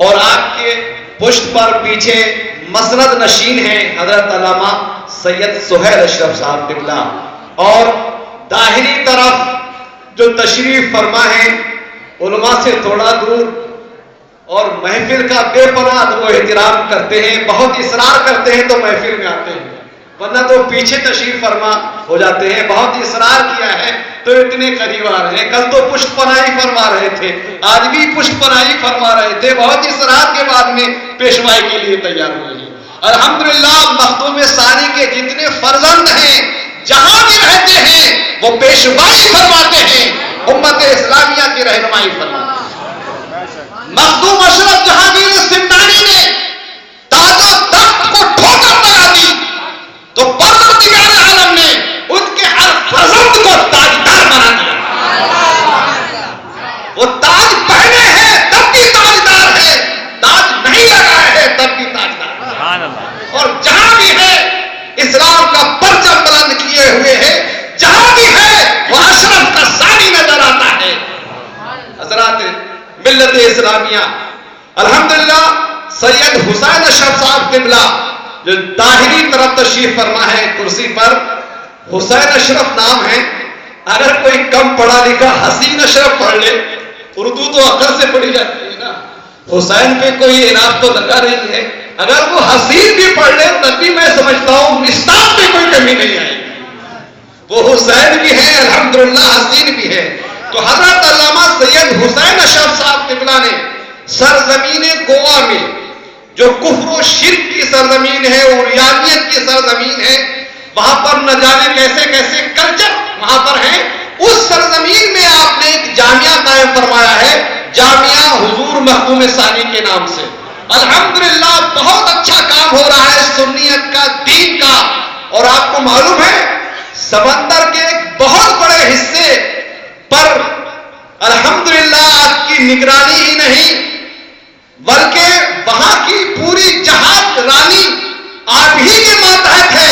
اور آپ کے پشت پر پیچھے مسند نشین ہیں حضرت علامہ سید سہیل اشرف صاحب قبلہ، اور داہنی طرف جو تشریف فرما ہے علماء سے تھوڑا دور اور محفل کا بے پناہ وہ احترام کرتے ہیں، بہت اصرار کرتے ہیں تو محفل میں آتے ہیں، ورنہ تو پیچھے تشریف فرما ہو جاتے ہیں۔ بہت اصرار کیا ہے تو اتنے قریب آ رہے ہیں، کل تو پشت پناہی فرما رہے تھے، آج بھی پشت پناہی فرما رہے تھے، بہت اصرار کے بعد میں پیشوائی کے لیے تیار ہوئے ہیں۔ الحمدللہ مخدوم ثانی کے جتنے فرزند ہیں جہاں بھی رہتے ہیں وہ پیشوائی فرماتے ہیں، امت اسلامیہ کی رہنمائی فرماتے ہیں۔ مخدوم اشرف جہانگیر سمنانی نے تاج و تخت کو ٹھوکر لگا دی تو پروردگار عالم نے ان کے ہر فرزند کو تاجدار بنا دیا۔ وہ تاج پہنے ہیں تب بھی تاجدار ہے، تاج نہیں لگائے ہیں تب بھی تاجدار ہے، اور جہاں بھی ہے اسلام کا پرچم بلند کیے ہوئے ہے، جہاں بھی ہے وہ اشرف کا ثانی نظر آتا ہے۔ حضرات ملت اسلامیہ، الحمدللہ سید حسین اشرف صاحب قبلہ جو داہنی طرف تشریف فرما ہے کرسی پر، حسین اشرف نام ہے، اگر کوئی کم پڑھا لکھا حسین اشرف پڑھ لے، اردو تو عقل سے پڑھی جاتی ہے نا، حسین پہ کوئی انعام تو لگا رہی ہے، اگر وہ حسین بھی پڑھ لے تب بھی میں سمجھتا ہوں مستاق میں کوئی کمی نہیں آئے گی، وہ حسین بھی ہے الحمدللہ حسین بھی ہے۔ تو حضرت علامہ سید حسین اشرف صاحب قبلہ نے سرزمین گوا میں جو کفر و شرک کی سرزمین ہے اور عریانیت کی سرزمین ہے، وہاں پر نہ جانے کیسے کیسے کلچر وہاں پر ہیں، اس سرزمین میں آپ نے ایک جامعہ قائم فرمایا ہے، جامعہ حضور مخدوم ثانی کے نام سے۔ الحمدللہ بہت اچھا کام ہو رہا ہے سنیت کا، دین کا، اور آپ کو معلوم ہے سمندر کے ایک بہت بڑے حصے پر الحمدللہ آپ کی نگرانی ہی نہیں بلکہ وہاں کی پوری جہاز رانی آپ ہی کے ماتحت ہے۔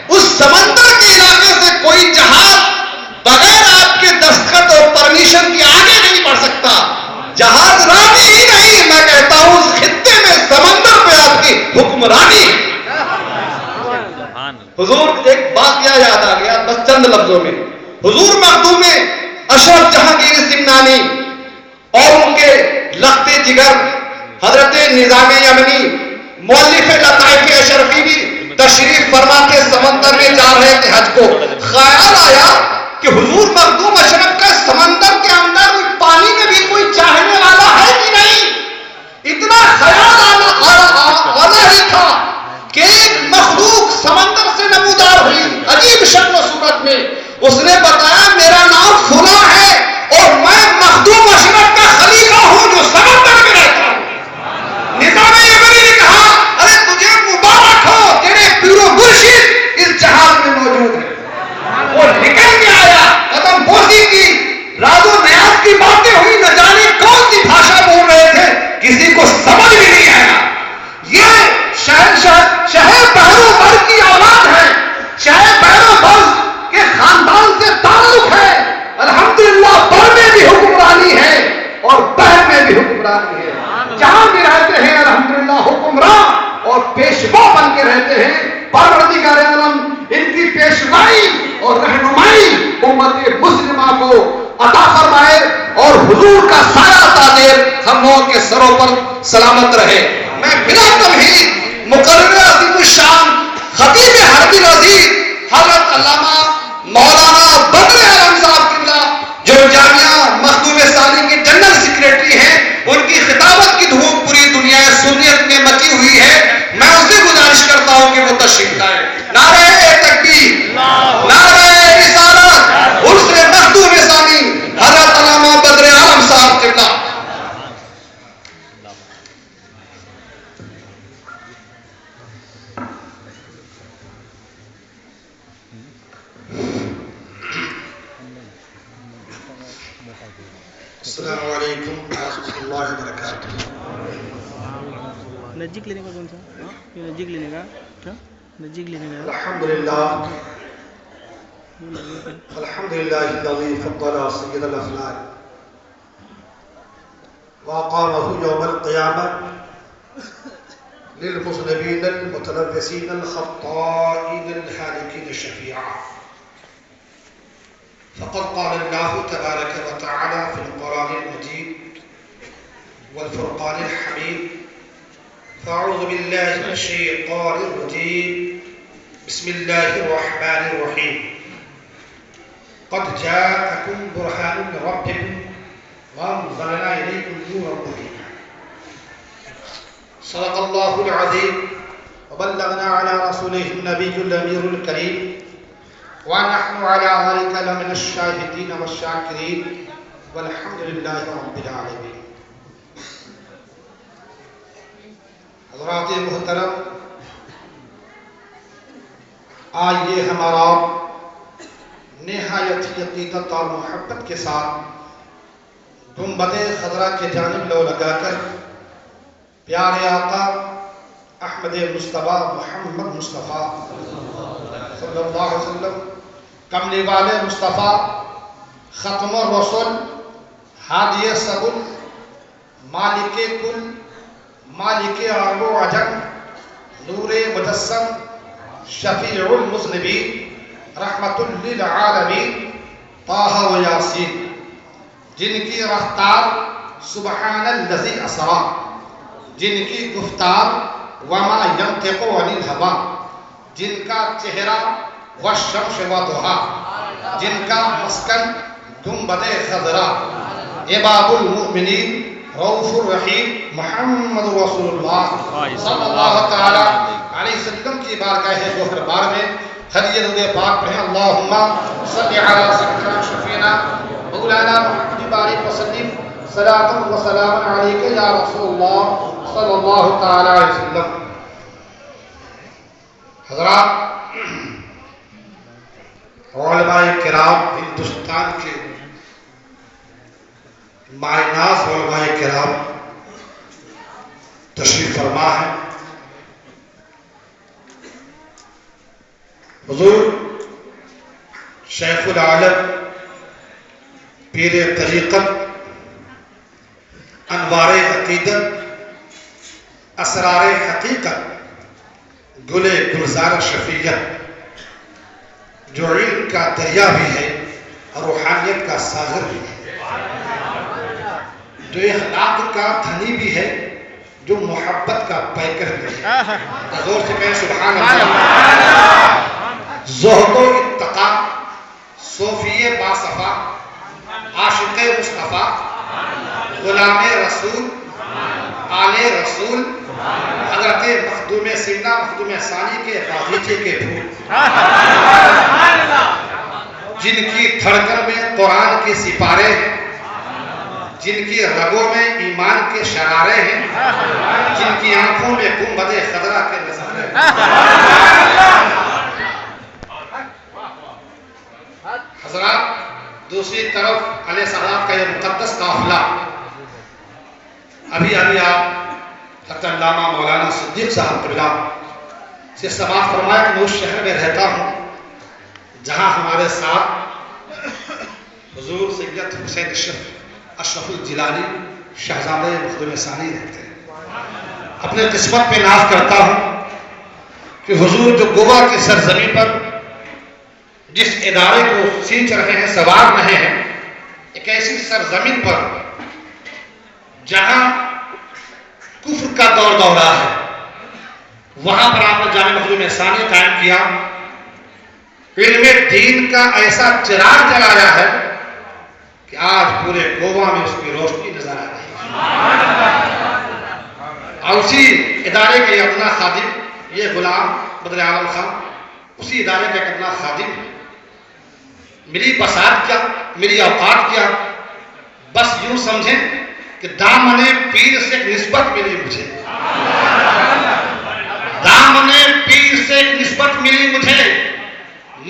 اس سمندر کے علاقے سے کوئی جہاز بغیر آپ کے دستخط اور پرمیشن کے آگے نہیں بڑھ سکتا، جہاز رانی ہی نہیں، میں کہتا ہوں اس خطے میں سمندر پہ آپ کی حکمرانی ہے۔ حضور ایک واقعہ یاد آ گیا بس چند لفظوں میں، حضور مخدوم اشرف جہانگیر سمنانی اور ان کے لخت جگر حضرت نظام یمنی مؤلف لطائف اشرفی بھی تشریف فرما کے سمندر میں جا رہے تھے حج کو، خیال آیا کہ حضور مخدوم اشرف کا سمندر کے اندر پانی میں بھی کوئی چاہنے والا ہے کہ نہیں، اتنا خیال آنا ہی تھا کہ ایک مخلوق سمندر سے نمودار ہوئی عجیب شکل و صورت میں، اس نے بتایا میرا نام فلاں ہے اور میں مخدوم اشرف کا خلیفہ ہوں جو سمندر میں رہتا ہوں۔ نظام یمنی نے کہا ارے تجھے مبارک ہو، تیرے پیر و مرشد اس جہاز میں موجود ہے۔ وہ نکل کے آیا، قدم بوسی کی، راز و نیاز کی باتیں ہوئی، نہ جانے کون سی بھاشا بول رہے تھے، کسی کو سمجھ بھی نہیں آیا۔ یہ شہر بہرو بر کی اولاد ہے، شہر بہرو بر کے خاندان سے تعلق ہے، الحمدللہ بر میں بھی حکمرانی ہے اور بحر میں بھی حکمرانی ہے، جہاں بھی رہتے ہیں الحمدللہ حکمران اور پیشوا بن کے رہتے ہیں۔ پروردگار عالم ان کی پیشوائی اور رہنمائی امت مسلمہ کو عطا فرمائے اور حضور کا سایہ تاجر ہم لوگوں کے سروں پر سلامت رہے۔ میں بلا تمہید مقرر عظیم الشان خطیب حرمین عزیز حضرت علامہ مولانا بدر عالم صاحب قبلہ جو جامعہ مخدوم ثانی کے جنرل سیکریٹری ہیں، ان کی خطابت کی دھوم پوری دنیا سنیت میں مچی ہوئی ہے، میں ان سے گزارش کرتا ہوں کہ وہ تشریف لائیں۔ نعرہ تکبیر، نعرہ رسالت، عرس مخدوم ثانی حضرت علامہ بدر عالم صاحب قبلہ۔ السلام علیکم ورحمۃ اللہ وبرکاتہ۔ نزدیک لینے کا کون سا؟ یہ نزدیک لینے کا کیا؟ نزدیک لینے کا الحمدللہ الحمدللہ الذی فضل سید الافلاک وأقامه يوم القيامة للمذنبين المتلبسين الخطائين الهالكين شفيعا. فقد قال الله تبارك وتعالى في القرآن المجيد والفرقان الحميد: فأعوذ بالله من الشيطان الرجيم، بسم الله الرحمن الرحيم. قد جاءكم برهان من ربكم وأنزلنا إليكم نورا مبينا. صدق الله العظيم وبلغنا على رسوله النبي الأمير الكريم ونحن على ذلك لمن الشاهدين والشاكرين والحمد لله رب العالمين. حضرات محترم، آئیے ہمارا نہایت عقیدت اور محبت کے ساتھ گنبد خضرا کے جانب لو لگا کر پیارے آقا احمد مصطفیٰ محمد مصطفیٰ صلی اللہ علیہ وسلم، کملی والے مصطفیٰ، ختم الرسل، ہادی سبل، مالک کل، مالک عرب و عجم، نور مجسم، شفیع المذنبین، رحمت للعالمین، طٰہ و یاسین، جن کی رفتار سبحان الذی اسریٰ، جن کی گفتار وما ینطق عن الہویٰ، جن کا چہرہ والشمس وضحیٰ، جن کا مسکن گنبد خضرا، امام المؤمنین، رؤوف الرحیم، محمد رسول اللہ صلی اللہ تعالی علیہ وسلم کی بارگاہ گوہر بار میں ہدیہ درود پاک پڑھیں۔ اللہم صلی علی سیدنا شفیعنا مولانا محمد بارک وسلم صلاۃ و سلام علیک یا رسول اللہ صلی اللہ تعالی علیہ وسلم۔ حضرات، علماء کرام، ہندوستان کے مائناز علماء کرام تشریف فرما ہے۔ حضور شیخ العالم، پیر طریقت، انوار عقیدت، اسرار حقیقت، گل گلزار شفیعت، جو علم کا دریا بھی ہے اور روحانیت کا ساغر بھی ہے، جو اخلاق کا دھنی بھی ہے، جو محبت کا پیکر بھی ہے۔ زور سے کہیں سبحان اللہ۔ زہد و اتقا، صوفی باصفا، عاشق مصطفیٰ، غلام رسول، آل رسول، حضرت مخدوم سینہ مخدوم ثانی کے باغیچے کے پھول، جن کی دھڑکن میں قرآن کے سپارے ہیں، جن کی رگوں میں ایمان کے شرارے ہیں، جن کی آنکھوں میں گنبد خضرا کے نظارے ہیں۔ حضرات، دوسری طرف علیہ السلام کا یہ مقدس قافلہ ابھی آپ حضرت علامہ مولانا صدیق صاحب قبلہ سے سماعت فرمایا کہ میں اس شہر میں رہتا ہوں جہاں ہمارے ساتھ حضور سید حسین اشرف الجیلانی شہزادہ مخدوم ثانی رہتے ہیں۔ اپنے قسمت پہ ناز کرتا ہوں کہ حضور جو گوا کی سرزمین پر جس ادارے کو سینچ رہے ہیں، سوار رہے ہیں، ایک ایسی سرزمین پر جہاں کفر کا دور دورہ ہے، وہاں پر آپ نے جامع مخدوم ثانی قائم کیا، علم دین کا ایسا چراغ جلایا ہے کہ آج پورے گوا میں اس کی روشنی نظر آ رہی ہے۔ اور اسی ادارے کے ادنا خادم، یہ غلام بدر عالم خان، اسی ادارے کا ادنا خادم، میری بساط کیا، میری اوقات کیا، بس یوں سمجھیں کہ دامن پیر سے ایک نسبت ملی مجھے، دامن پیر سے ایک نسبت ملی مجھے،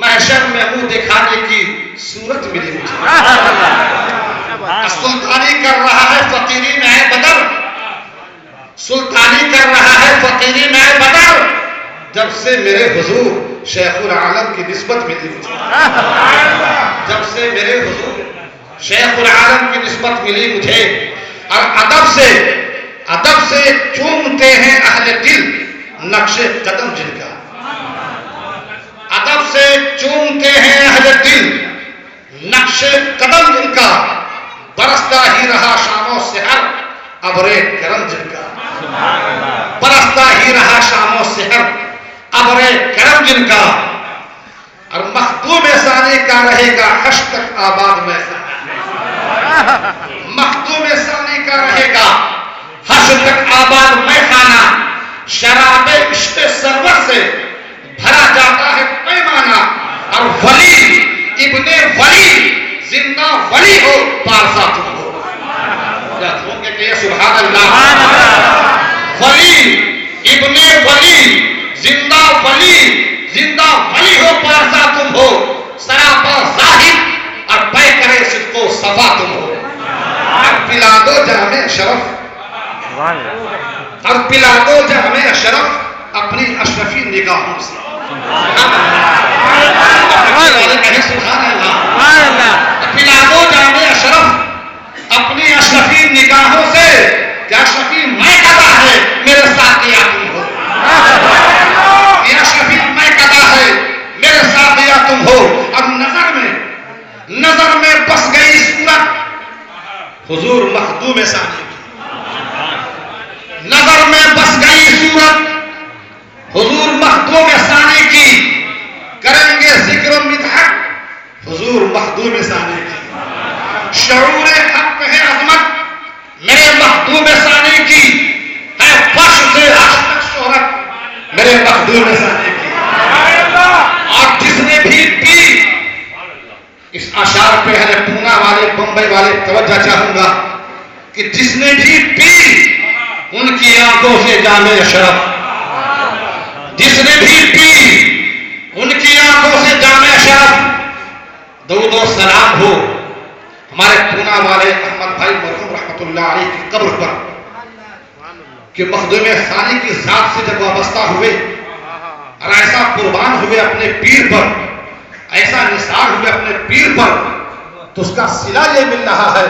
محشر میں منہ دکھانے کی صورت ملی مجھے۔ سلطانی کر رہا ہے فقیری میں بدر، سلطانی کر رہا ہے فقیری میں بدر، جب سے میرے حضور شیخ العالم کی نسبت ملی مجھے، جب سے میرے حضور شیخ العالم کی نسبت ملی مجھے۔ اور ادب سے چومتے ہیں اہل دل نقش قدم جن کا. ادب سے چومتے ہیں اہل دل نقش قدم جن کا. برستا ہی رہا شام و سحر ابر کرم جن کا. برستا ہی رہا شام و سحر ابر کرم جن کا. اور مخدوم ثانی کا رہے گا حش تک آباد میں خانہ. مخدوم ثانی کا رہے گا حش تک آباد میں خانہ. شراب عشق سرور سے بھرا جاتا ہے پیمانہ. اور ولی ابن ولی زندہ ولی ہو پارسا تم ہو. کیا تم کے کہ سبحان اللہ. ولی ابن ولی زندہ ولی ہو پارسا تم ہو. سراپا ظاہر اور پے کرے صدق و صفا تم ہو. اور پلا دو جام شرف اور پلا دو جام شرف اپنی اشرفی نگاہوں سے. سبحان اللہ. پلا دو جام اشرف اپنی اشرفی نگاہوں سے. کیا اشرفی میں کدا ہے میرے ساتھ یا تم ہو. یہ اشرفی میں کدا ہے میرے ساتھ یا تم ہو. اب نظر میں بس گئی صورت حضور مخدوم ثانی کی. نظر میں بس گئی صورت حضور مخدوم ثانی کی. کریں گے ذکر و مدحت حضور مخدوم ثانی کی. شعور حق ہے عظمت میرے مخدوم ثانی کی. ہے فرش سے عرش تک شہرت میرے مخدوم ثانی کی. اور جس نے بھی پی اس اشعار پہ ہے پونا والے بمبئی والے توجہ چاہوں گا کہ جس نے بھی پی ان کی آنکھوں سے جام اشرف. جس نے بھی پی ان کی آنکھوں سے جام اشرف. درود و سلام ہو ہمارے پونا والے احمد بھائی مرحوم رحمت اللہ علیہ کی قبر پر کہ مخدوم ثانی کی ذات سے جب وابستہ ہوئے اور ایسا قربان ہوئے اپنے پیر پر, ایسا نثار ہوئے اپنے پیر پر, تو اس کا صلہ یہ مل رہا ہے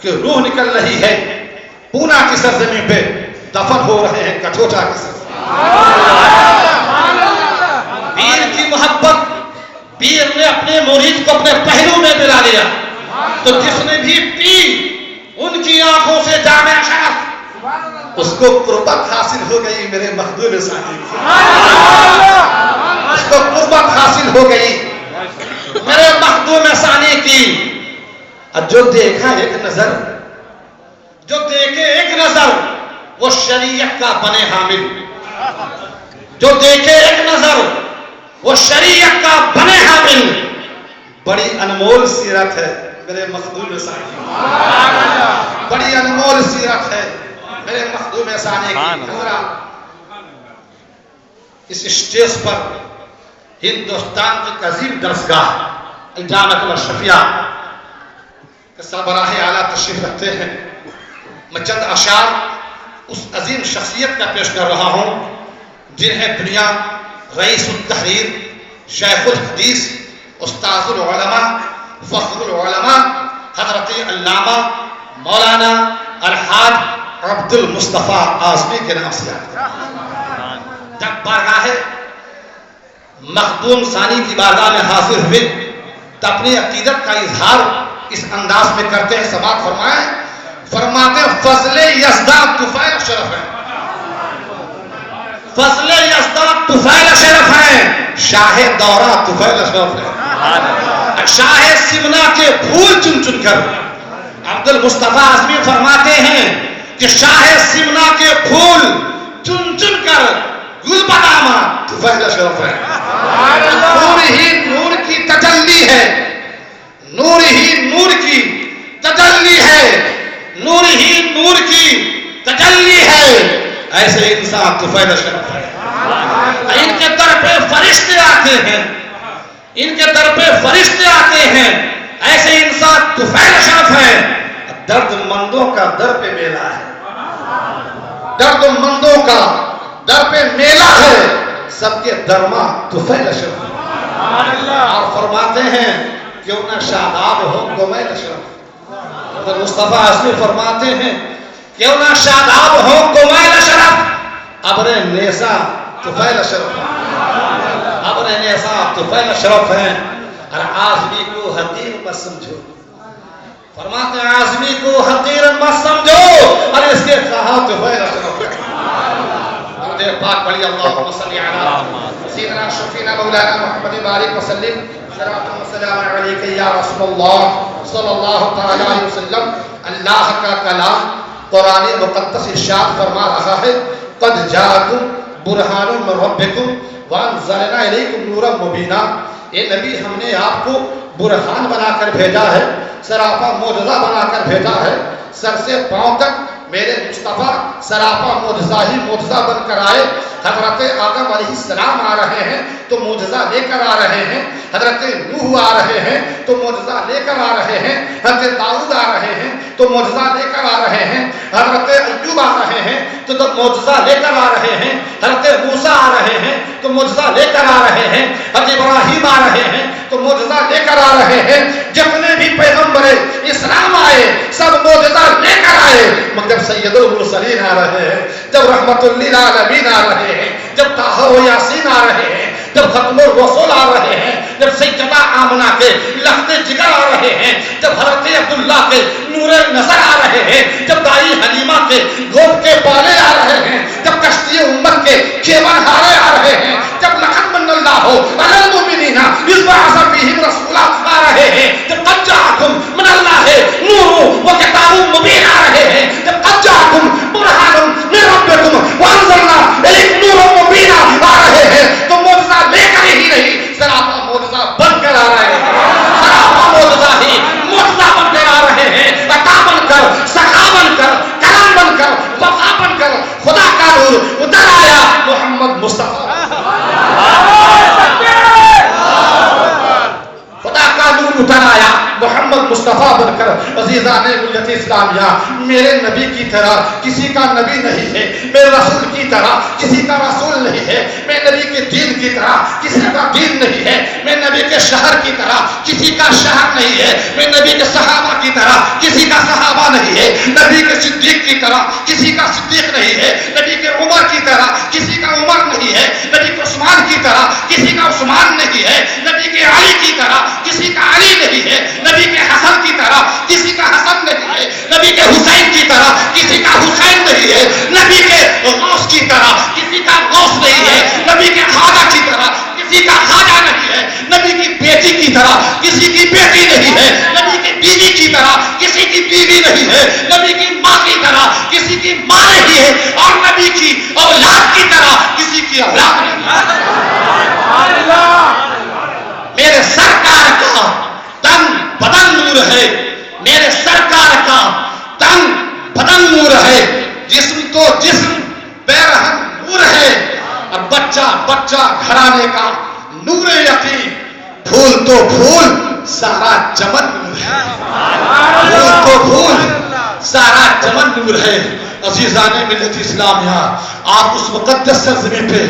کہ روح نکل رہی ہے پونا کی سرزمین پہ, دفن ہو رہے ہیں کچھوٹا کی سرزمین. پیر کی محبت, پیر نے اپنے مرید کو اپنے پہلو میں ملا لیا. تو جس نے بھی پی ان کی آنکھوں سے جام اشرف اس کو قربت حاصل ہو گئی میرے مخدوم ثانی کی. اس کو قربت حاصل ہو گئی میرے مخدوم ثانی کی. جو دیکھا ایک نظر, جو دیکھے ایک نظر وہ شریعت کا بنے حامل. جو دیکھے ایک نظر وہ شریعت کا بنے حامل. بڑی انمول سیرت ہے میرے مخدوم ثانی کی. بڑی انمول سیرت ہے میرے مخدوم ثانی کی. اس اسٹیج پر ہندوستان کی عظیم درسگاہ الجامعۃ الاشرفیہ کے سربراہ اعلیٰ تشریف رکھتے ہیں. میں چند اشعار اس عظیم شخصیت کا پیش کر رہا ہوں جنہیں دنیا رئیس التحریر, شیخ الحدیث, استاذ العلماء, فخر العلماء حضرت علامہ مولانا الحاج عبد المصطفیٰ اعظمی کے نام سے یاد کرتے. جب بارگاہ مخدوم ثانی کی بارگاہ میں حاضر ہوئے تو اپنی عقیدت کا اظہار اس انداز میں کرتے ہیں. سماعت فرمائیں. فرماتے ہیں فضل یزداد طفیل شرف ہے. فضل یزداد طفیل شرف ہے. شاہ دورہ طفیل شرف ہے. شاہ سمنا کے پھول چن چن کر عبد المصطفیٰ اعظمی فرماتے ہیں کہ شاہ سمنا کے پھول چن چن کر گل بدامہ طفیل شرف ہے. نور ہی نور کی تجلی ہے, نور ہی نور کی تجلی ہے, نور ہی نور کی تجلی ہے. ایسے انسان طفیل شرف ہے. ان کے در پہ فرشتے آتے ہیں, ان کے در پہ فرشتے آتے ہیں. ایسے انسان طفیل شرف ہے. درد مندوں کا در پہ میلہ ہے, درد مندوں کا در پہ میلہ ہے. سب کے درما طفیل شرف ہے. اور فرماتے ہیں کیوں نہ شاداب ہو گمیل شرف, حضرت مصطفیٰ اصلی فرماتے ہیں کیوں نہ شاداب ہو کمیل شرف ابر نیسا طفیل شرف ابر نیسا طفیل شرف ہے اور آزمی کو حقیر مت سمجھو فرماتے ہیں آزمی کو حقیر مت سمجھو اور اس کے کہا طفیل شرف ہے درود پاک پڑھی اللہم صلی علی سیدنا شفینا مولانا محمد بارک وسلم صلاۃ و سلام علیک یا رسول اللہ صلی اللہ تعالی علیہ وسلم اللہ کا کلام قرآن مقدس ارشاد فرما رہا ہے قد جاءکم برہان من ربکم وانزلنا الیکم نورا مبینا اے نبی ہم نے آپ کو برہان بنا کر بھیجا ہے سراپا معجزہ بنا کر بھیجا ہے سر سے پاؤں تک میرے مصطفیٰ سراپا معجزہ ہی معجزہ بن کر آئے حضرت آدم علیہ السلام آ رہے ہیں تو معجزہ لے کر آ رہے ہیں حضرت نوح آ رہے ہیں تو معجزہ لے کر آ رہے ہیں حضرت داؤد آ رہے ہیں تو معجزہ لے کر آ رہے ہیں حضرت ایوب آ رہے ہیں تو معجزہ لے کر آ رہے ہیں حضرت موسیٰ آ رہے ہیں تو معجزہ لے کر آ رہے ہیں حضرت ابراہیم آ رہے ہیں تو معجزہ لے کر آ رہے ہیں جتنے بھی پیغمبر اسلام آئے سب معجزہ لے کر آئے مگر سید المرسلین آ رہے ہیں جب رحمت للعالمین آ رہے ہیں جب طٰہٰ و یاسین آ رہے ہیں جب ختم الرسول آ رہے ہیں جب سیدہ آمنہ کے لخت جگر آ رہے ہیں جب حضرت عبداللہ کے نور نظر آ رہے ہیں جب دائی حلیمہ کے گود کے بالے آ رہے ہیں جب کشتی امت کے کیون ہارے آ رہے ہیں جب لقد من اللہ علی المؤمنین اذ بعث فیہم رسولا آ رہے ہیں جب قد جاءکم من اللہ نور و کتاب مبین آ رہے ہیں جب قد جاءکم برہان من ربکم وانزلنا الیکم نورا مبینا آ رہے ہیں تو معجزہ لے کر ہی نہیں سراپا معجزہ بن کر آ رہے ہیں سراپا معجزہ ہی معجزہ بن کر آ رہے ہیں عطا بن کر سخا بن کر کرم بن کر وفا بن کر خدا کا نور اتر آیا محمد مصطفیٰ خدا کا نور اتر آیا محمد مصطفیٰ بن کر عزیزان ملت اسلامیہ میرے نبی کی طرح کسی کا نبی نہیں ہے میرے رسول کی طرح کسی کا رسول نہیں ہے میں نبی کے دین کی طرح کسی کا دین نہیں ہے میں نبی کے شہر کی طرح کسی کا شہر نہیں ہے میں نبی کے صحابہ کی طرح کسی کا صحابہ نہیں ہے نبی کے صدیق کی طرح کسی کا صدیق نہیں ہے نبی کے عمر کی طرح کسی کا عمر نہیں ہے نبی کے عثمان کی طرح کسی کا عثمان نہیں ہے نبی کے علی کی طرح کسی کا علی نہیں ہے نبی کے حسن کی طرح کسی کا حسن نہیں ہے نبی کے حسین کی طرح کسی کا حسین نہیں ہے نبی کے غوث کی طرح کسی کا غوث نہیں ہے نبی کے خواجہ کی طرح کسی کا خواجہ نہیں ہے نبی کی بیٹی کی طرح کسی کی بیٹی نہیں ہے نبی کی بیوی کی طرح کسی کی بیوی نہیں ہے نبی کی ماں کی طرح کسی کی ماں نہیں ہے اور نبی کی اولاد کی طرح کسی کی اولاد نہیں ہے میرے سرکار کا تن بدن نور ہے میرے سرکار کا تن بدن نور ہے جسم تو جسم بیرہن نور ہے اور بچہ بچہ گھرانے کا نور یقین پھول تو پھول سارا چمن نور ہے پھول تو پھول سارا چمن نور ہے عزیزان ملت اسلامیہ آپ اس مقدس سرزمین پہ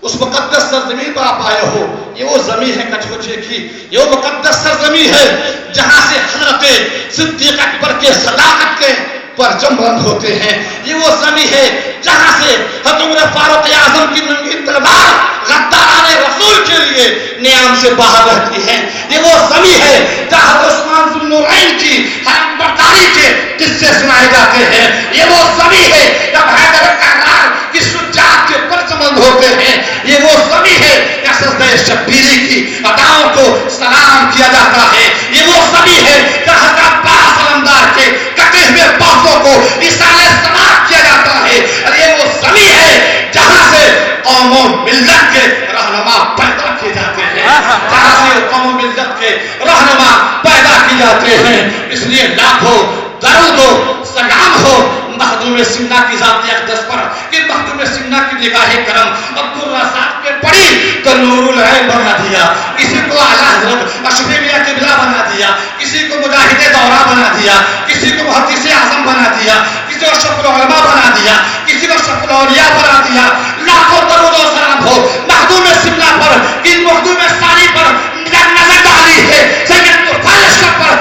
اس مقدس سرزمین پر آپ آئے ہو یہ وہ زمین ہے کچھوچے کی یہ وہ مقدس سرزمین ہے جہاں سے حضرت صدیق اکبر کے صداقت کے پرچم بلند ہوتے ہیں یہ وہ زمین ہے جہاں سے حضرت عمر فاروق اعظم کی ننگی تلوار غداران رسول کے لیے نیام سے باہر رہتی ہے یہ وہ زمین ہے جہاں حضرت عثمان ذو النورین کی حرم برداری کے قصے سنائے جاتے ہیں یہ وہ زمین ہے جب حیدر کرار کی شجاعت کے پرچم بلند ہوتے ہیں یہ وہ زمین ہے جہاں سجدہ شبیری کی اداؤں کو سلام کیا جاتا ہے یہ وہ زمین ہے جہاں حضرت عباس علمدار کے کٹے ہوئے بازوں کو اصالہ سماعت کیا جاتا ہے اور یہ وہ زمین ہے جہاں سے قوم و ملت کے رہنما پیدا کیے جاتے ہیں جہاں سے قوم و ملت کے رہنما پیدا کیے جاتے ہیں اس لیے لاکھوں درود و سلام ہو مخدوم سمنا کی ذات اقدس پر کہ مخدوم سمنا کی نگاہ کرم عبدالرزاق پہ پڑی تو نور العین بنا دیا کسی کو اعلیٰ حضرت اشرف میاں قبلہ بنا دیا کسی کو مجاہد دورہ بنا دیا کسی کو محدث اعظم بنا دیا کسی کو اشرف العلماء بنا دیا کسی کو اشرف الاولیاء بنا دیا لاکھوں درود و سلام ہو مخدوم سمنا پر کہ مخدوم ثانی پر نظر ڈالی ہے سید طفیل اشرف پر